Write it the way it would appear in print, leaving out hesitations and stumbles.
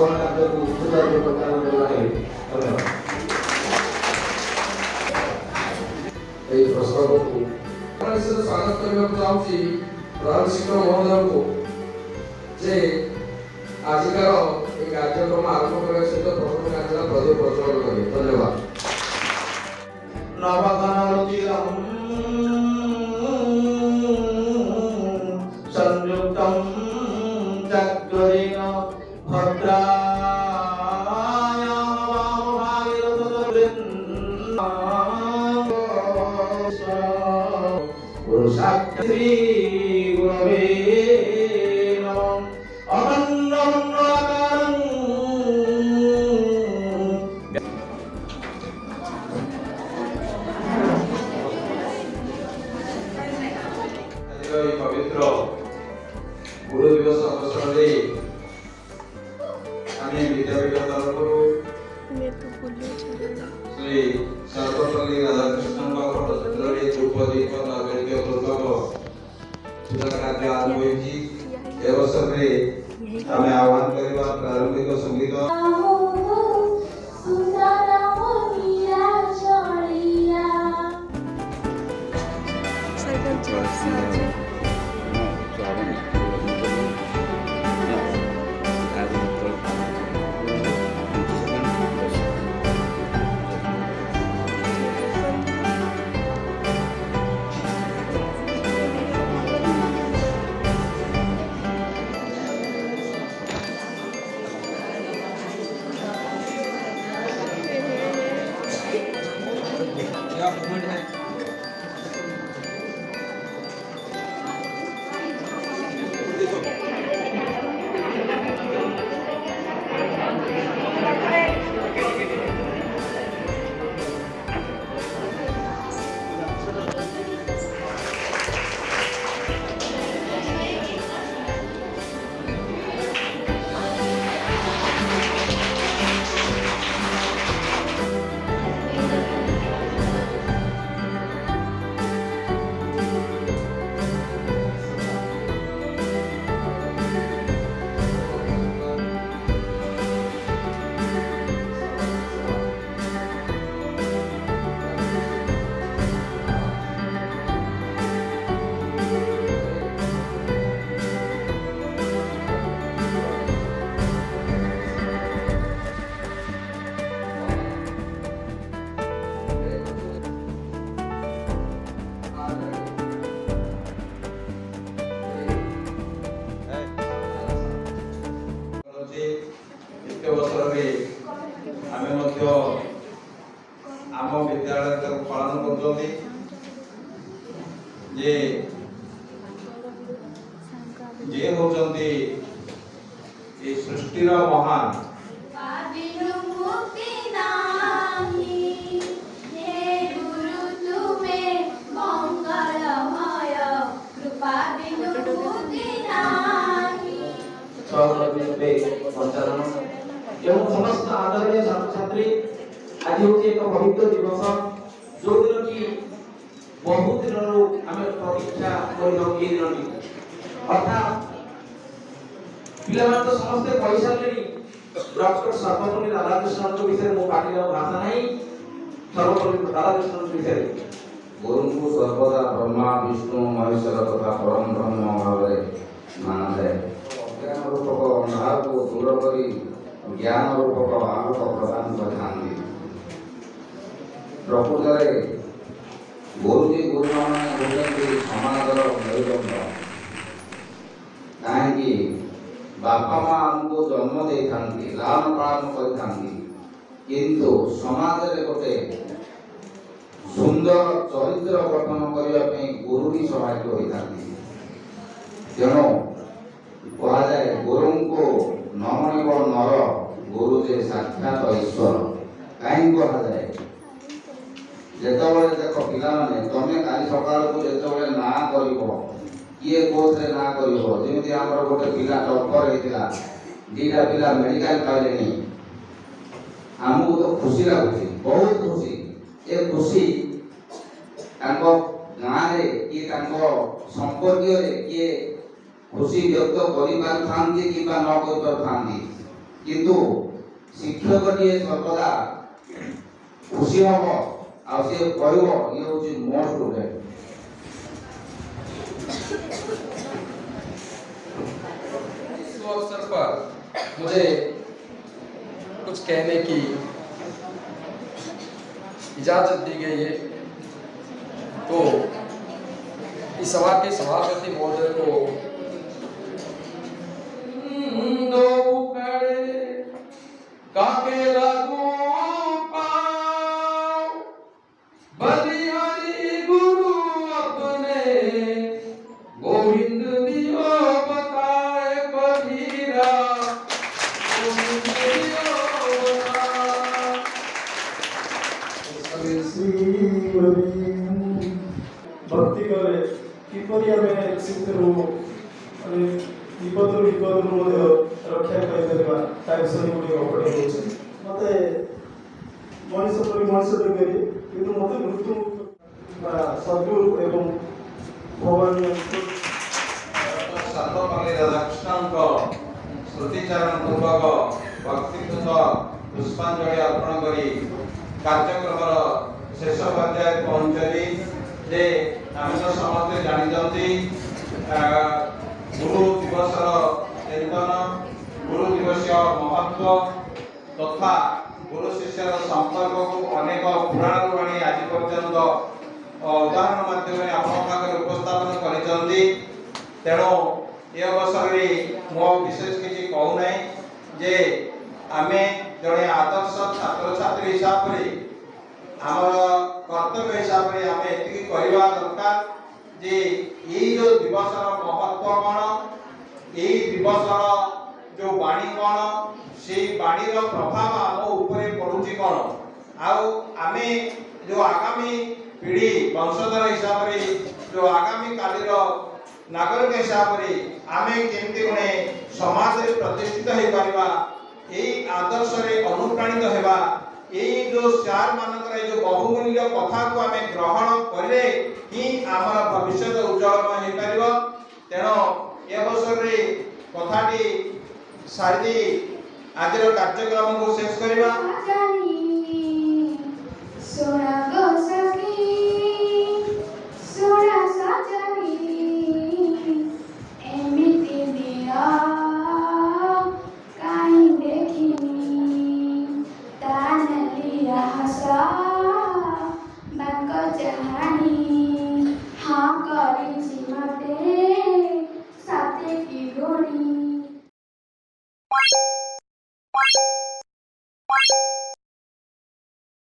श्रवण कार्य को सुचारू प्रकार धन्यवाद। ये प्रस्ताव को स्वागत करने को चाहूँगी प्रधान शिक्षक महोदय को जे आजिकार ये कार्यक्रम आरंभ करने सहित प्रथम कार्य प्रदीप प्रज्वलन करें। धन्यवाद। नवगणरुचिरं संयुक्तं चक्रेण भद्रायां श्री गुरवे नमः। पवित्र गुरु दिवस अवसर में आम विद्यापीठ तरफ श्री सर्वपल्ली राधाकृष्ण फटचित्र द्रौपदी नागरिक पूर्वक पूजा कार्य आरंभ होती अवसर में आम आह्वान करवा प्रारंभिक संगीत आम विद्यालय पालन कर सृष्टि महान समस्त आदरणीय छात्र छात्री आज हूँ एक पवित्र दिवस जो दिन की बहुत दिन आम प्रतीक्षा कर अर्थात पिला तो समस्ते कही सारे डॉक्टर सर्वपल्ली राधाकृष्णन विषय मो पार्टी भाषा नहीं सर्वपल्ली राधाकृष्णन विषय गुरु को सर्वदा ब्रह्मा विष्णु महेश्वर तथा परम ब्रह्म भाव माना जाए। अज्ञान रूपक अंधार को दूर करी ज्ञान रूपक आलोक प्रदान करते प्रकृत गुरुजी गुरुमा होती समाजर मेरुदंड कहीं बापा माँ आमको जन्म दे लालन पालन किंतु समाज रे गोटे सुंदर चरित्र गठन करने गुरु ही सहायक होता तेणु कहुए गुरु को नमणिब नर गुरु जे साक्षात ईश्वर कहीं कहुए जिते देख पिला तमें काली सकाल को जिते ना कर किए कोर्स ना करमी आम गोटे पिला टपर होता दीटा पिला मेडिकल पाइले आमको तो खुशी लगुच बहुत खुशी ये खुशी गाँव कि संपर्क किए खुशी व्यक्त कर न कर किंतु शिक्षकटीए सर्वदा खुशी हम आउ सी कहब ये हूँ मो स्टूडेंट। इस अवसर पर मुझे कुछ कहने की इजाजत दी गई है, तो इस सभा के सभापति महोदय को दो खड़े काके लागू पाओ बलिहारी गुरु अपने गोविंद दियो बताए बधीरा गोविंद दियो भक्ति करे किपरि आमे सिद्धरू विपदरू रक्षा करिपरिबा ता विषय गुडी अपडेट होछ। मते मनुष्य परि मनुष्य करी किंतु मते मृत्यु सद्गुरु एवं भगवान सर्वपल्ली राधाकृष्णन स्मृतिचारण पूर्वक भक्तिपूत पुष्पांजलि अर्पण करी कार्यक्रम शेष पर्याय पहुंचली जे आम तो समस्ते जानी गुरु दिवस चिंतन गुरु दिवस महत्व तथा गुरु शिष्यर संपर्क को अनेक पुराण आनी आज पर्यंत उदाहरण माध्यम आप उपस्थापन कर तेणु ये अवसर मो विशेष किसी कहूना जे आमे जड़े आदर्श छात्र छात्री हिसाब से आमर कर्तव्य हिसाब से आम ये कहवा दरकार जे ये जो दिवस महत्व कौन ये दिवस जो बाणी कौन से बाणी प्रभाव आम उपरे पड़ुची कौन आमे जो आगामी पीढ़ी वंशधर हिसाब से जो आगामी कालीर नागरिक हिसाब से आमे केमती गणे समाज रे प्रतिष्ठित हो पारिबा एई आदर्श रे अनुप्राणित हेबा एई जो चार मानकर जो बहुमूल्य कथा को आमे ग्रहण करले ही आमर भविष्य उज्जवलमय हो पारिबो। तेणु ए अवसर रे कथाटी सारी आजर कार्यक्रम को शेष करबा।